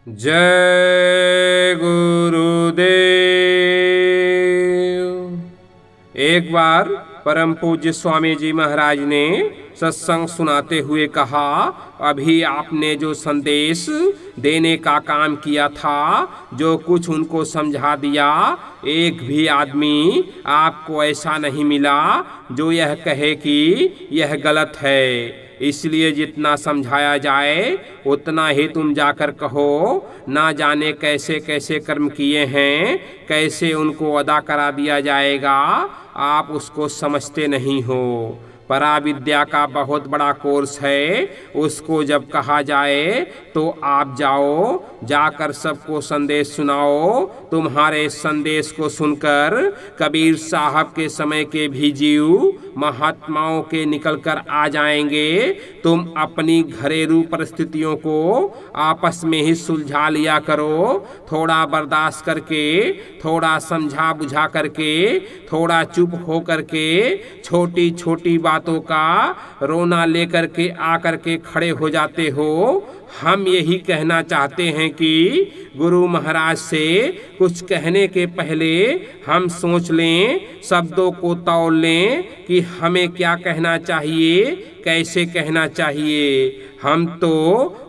जय गुरुदेव। एक बार परम पूज्य स्वामी जी महाराज ने सत्संग सुनाते हुए कहा, अभी आपने जो संदेश देने का काम किया था, जो कुछ उनको समझा दिया, एक भी आदमी आपको ऐसा नहीं मिला जो यह कहे कि यह गलत है। इसलिए जितना समझाया जाए उतना ही तुम जाकर कहो। ना जाने कैसे कैसे कर्म किए हैं, कैसे उनको अदा करा दिया जाएगा, आप उसको समझते नहीं हो। पराविद्या का बहुत बड़ा कोर्स है, उसको जब कहा जाए तो आप जाओ, जाकर सबको संदेश सुनाओ। तुम्हारे संदेश को सुनकर कबीर साहब के समय के भी जीव महात्माओं के निकलकर आ जाएंगे। तुम अपनी घरेलू परिस्थितियों को आपस में ही सुलझा लिया करो, थोड़ा बर्दाश्त करके, थोड़ा समझा बुझा करके, थोड़ा चुप हो करके, छोटी छोटी बातों का रोना लेकर के आकर के खड़े हो जाते हो। हम यही कहना चाहते हैं कि गुरु महाराज से कुछ कहने के पहले हम सोच लें, शब्दों को तौल लें कि हमें क्या कहना चाहिए, कैसे कहना चाहिए। हम तो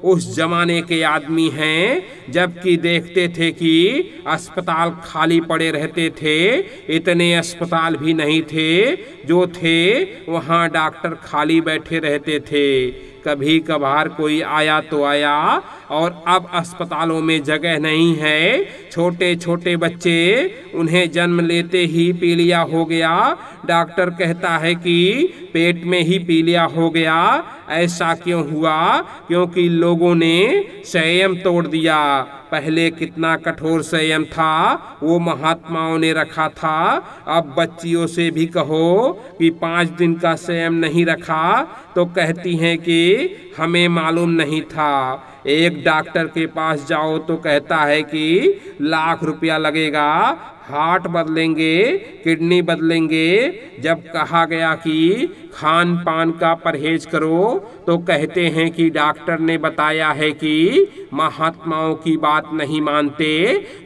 उस जमाने के आदमी हैं जबकि देखते थे कि अस्पताल खाली पड़े रहते थे। इतने अस्पताल भी नहीं थे, जो थे वहाँ डॉक्टर खाली बैठे रहते थे। कभी कभार कोई आया तो आया, और अब अस्पतालों में जगह नहीं है। छोटे छोटे बच्चे, उन्हें जन्म लेते ही पीलिया हो गया, डॉक्टर कहता है कि पेट में ही पीलिया हो गया। ऐसा क्यों हुआ? क्योंकि लोगों ने संयम तोड़ दिया। पहले कितना कठोर संयम था, वो महात्माओं ने रखा था। अब बच्चियों से भी कहो कि 5 दिन का संयम नहीं रखा तो कहती हैं कि हमें मालूम नहीं था। एक डॉक्टर के पास जाओ तो कहता है कि लाख रुपया लगेगा, हार्ट बदलेंगे, किडनी बदलेंगे। जब कहा गया कि खान पान का परहेज करो तो कहते हैं कि डॉक्टर ने बताया है कि महात्माओं की बात नहीं मानते।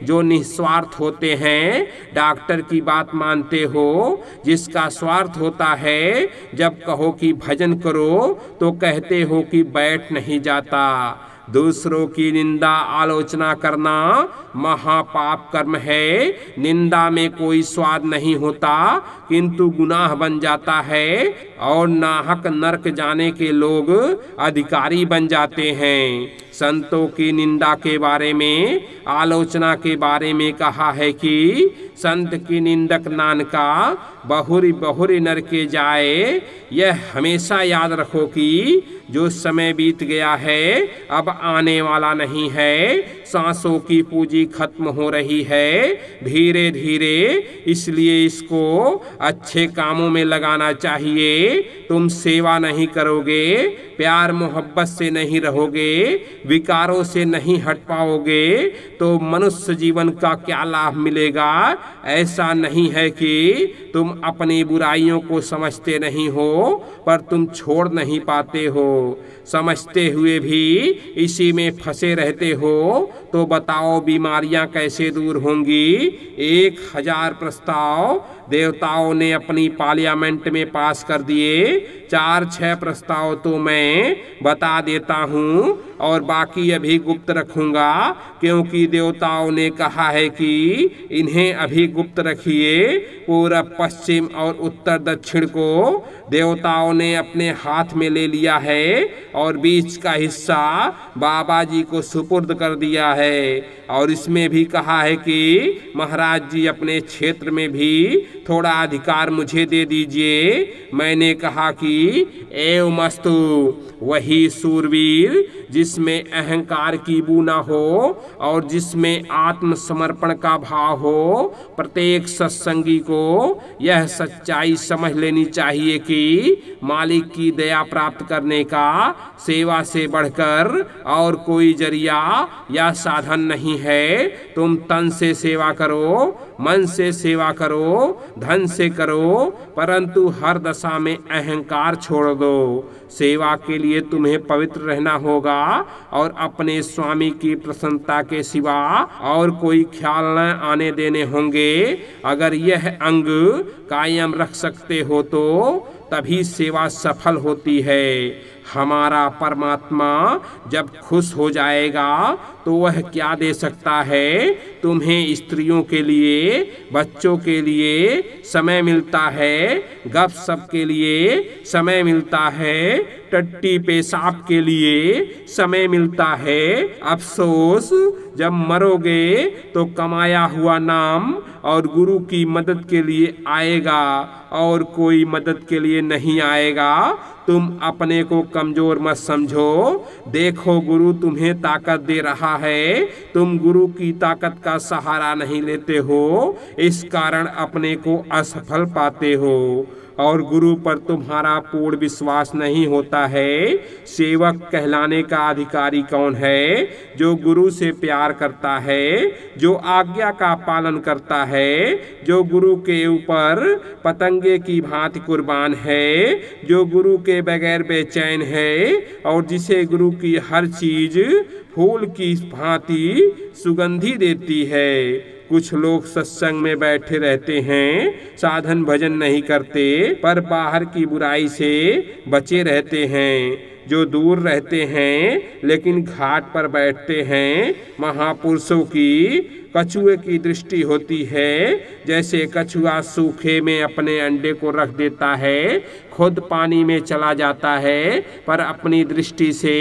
जो निस्वार्थ होते हैं डॉक्टर की बात मानते हो, जिसका स्वार्थ होता है जब कहो कि भजन करो तो कहते हो कि बैठ नहीं जाता। दूसरों की निंदा आलोचना करना महापाप कर्म है। निंदा में कोई स्वाद नहीं होता, किंतु गुनाह बन जाता है और नाहक नरक जाने के लोग अधिकारी बन जाते हैं। संतों की निंदा के बारे में, आलोचना के बारे में कहा है कि संत की निंदक नानका बहुरी बहुरी नरके जाए। यह हमेशा याद रखो कि जो समय बीत गया है अब आने वाला नहीं है। सांसों की पूंजी खत्म हो रही है धीरे धीरे, इसलिए इसको अच्छे कामों में लगाना चाहिए। तुम सेवा नहीं करोगे, प्यार मोहब्बत से नहीं रहोगे, विकारों से नहीं हट पाओगे तो मनुष्य जीवन का क्या लाभ मिलेगा? ऐसा नहीं है कि तुम अपनी बुराइयों को समझते नहीं हो, पर तुम छोड़ नहीं पाते हो। समझते हुए भी इसी में फंसे रहते हो तो बताओ बीमारियां कैसे दूर होंगी? 1000 प्रस्ताव देवताओं ने अपनी पार्लियामेंट में पास कर दिए। 4-6 प्रस्ताव तो मैं बता देता हूँ और बाकी अभी गुप्त रखूंगा, क्योंकि देवताओं ने कहा है कि इन्हें अभी गुप्त रखिए। पूरब पश्चिम और उत्तर दक्षिण को देवताओं ने अपने हाथ में ले लिया है और बीच का हिस्सा बाबा जी को सुपुर्द कर दिया है। और इसमें भी कहा है कि महाराज जी अपने क्षेत्र में भी थोड़ा अधिकार मुझे दे दीजिए। मैंने कहा कि एवमस्तु, वही सूरवीर जिसमें अहंकार की बू न हो और जिसमें आत्मसमर्पण का भाव हो। प्रत्येक सत्संगी को यह सच्चाई समझ लेनी चाहिए कि मालिक की दया प्राप्त करने का सेवा से बढ़कर और कोई जरिया या साधन नहीं है। तुम तन से सेवा करो, मन से सेवा करो, धन से करो, परंतु हर दशा में अहंकार छोड़ दो। सेवा के लिए तुम्हें पवित्र रहना होगा और अपने स्वामी की प्रसन्नता के सिवा और कोई ख्याल न आने देने होंगे। अगर यह अंग कायम रख सकते हो तो तभी सेवा सफल होती है। हमारा परमात्मा जब खुश हो जाएगा तो वह क्या दे सकता है? तुम्हें स्त्रियों के लिए, बच्चों के लिए समय मिलता है, गपशप के लिए समय मिलता है, टट्टी पेशाब के लिए समय मिलता है। अफसोस जब मरोगे तो कमाया हुआ नाम और गुरु की मदद के लिए आएगा और कोई मदद के लिए नहीं आएगा। तुम अपने को कमजोर मत समझो। देखो गुरु तुम्हें ताकत दे रहा है, तुम गुरु की ताकत का सहारा नहीं लेते हो, इस कारण अपने को असफल पाते हो और गुरु पर तुम्हारा पूर्ण विश्वास नहीं होता है। सेवक कहलाने का अधिकारी कौन है? जो गुरु से प्यार करता है, जो आज्ञा का पालन करता है, जो गुरु के ऊपर पतंगे की भांति कुर्बान है, जो गुरु के बगैर बेचैन है और जिसे गुरु की हर चीज फूल की भांति सुगंधी देती है। कुछ लोग सत्संग में बैठे रहते हैं, साधन भजन नहीं करते, पर बाहर की बुराई से बचे रहते हैं। जो दूर रहते हैं लेकिन घाट पर बैठते हैं, महापुरुषों की कछुए की दृष्टि होती है। जैसे कछुआ सूखे में अपने अंडे को रख देता है, खुद पानी में चला जाता है पर अपनी दृष्टि से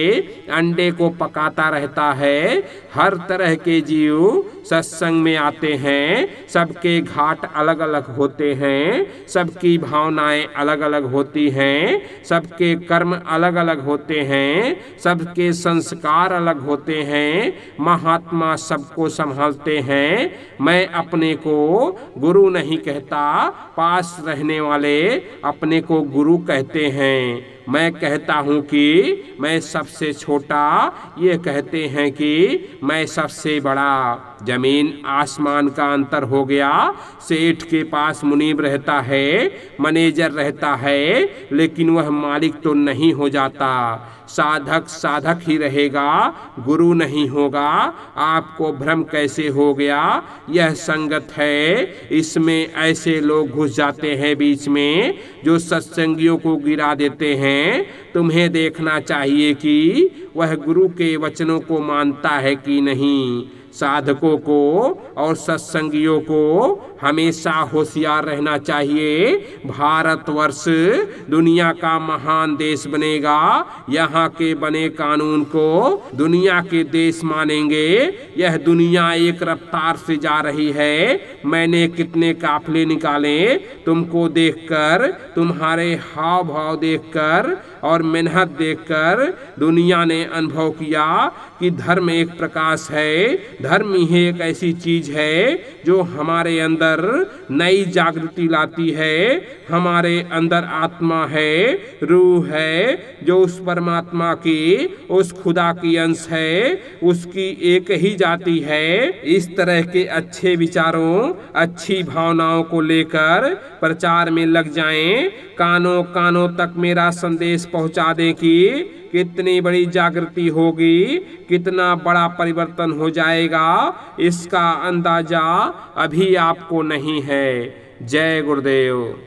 अंडे को पकाता रहता है। हर तरह के जीव सत्संग में आते हैं, सबके घाट अलग अलग होते हैं, सबकी भावनाएं अलग अलग होती हैं, सबके कर्म अलग अलग होते हैं, सबके संस्कार अलग होते हैं। महात्मा सबको संभालते हैं। मैं अपने को गुरु नहीं कहता, पास रहने वाले अपने को गुरु कहते हैं। मैं कहता हूँ कि मैं सबसे छोटा, ये कहते हैं कि मैं सबसे बड़ा। जमीन आसमान का अंतर हो गया। सेठ के पास मुनीब रहता है, मैनेजर रहता है, लेकिन वह मालिक तो नहीं हो जाता। साधक साधक ही रहेगा, गुरु नहीं होगा। आपको भ्रम कैसे हो गया? यह संगत है, इसमें ऐसे लोग घुस जाते हैं बीच में जो सत्संगियों को गिरा देते हैं। तुम्हें देखना चाहिए कि वह गुरु के वचनों को मानता है कि नहीं। साधकों को और सत्संगियों को हमेशा होशियार रहना चाहिए। भारतवर्ष दुनिया का महान देश बनेगा। यहाँ के बने कानून को दुनिया के देश मानेंगे। यह दुनिया एक रफ्तार से जा रही है। मैंने कितने काफले निकाले तुमको देखकर, तुम्हारे हाव भाव देखकर और मेहनत देखकर दुनिया ने अनुभव किया कि धर्म एक प्रकाश है। धर्म ही एक ऐसी चीज है जो हमारे अंदर नई जागृति लाती है। हमारे अंदर आत्मा है, रूह है, जो उस परमात्मा की, उस खुदा की अंश है, उसकी एक ही जाति है। इस तरह के अच्छे विचारों, अच्छी भावनाओं को लेकर प्रचार में लग जाएं। कानों कानों तक मेरा संदेश पहुंचा दें कि कितनी बड़ी जागृति होगी, कितना बड़ा परिवर्तन हो जाएगा। इसका अंदाजा अभी आपको नहीं है। जय गुरुदेव।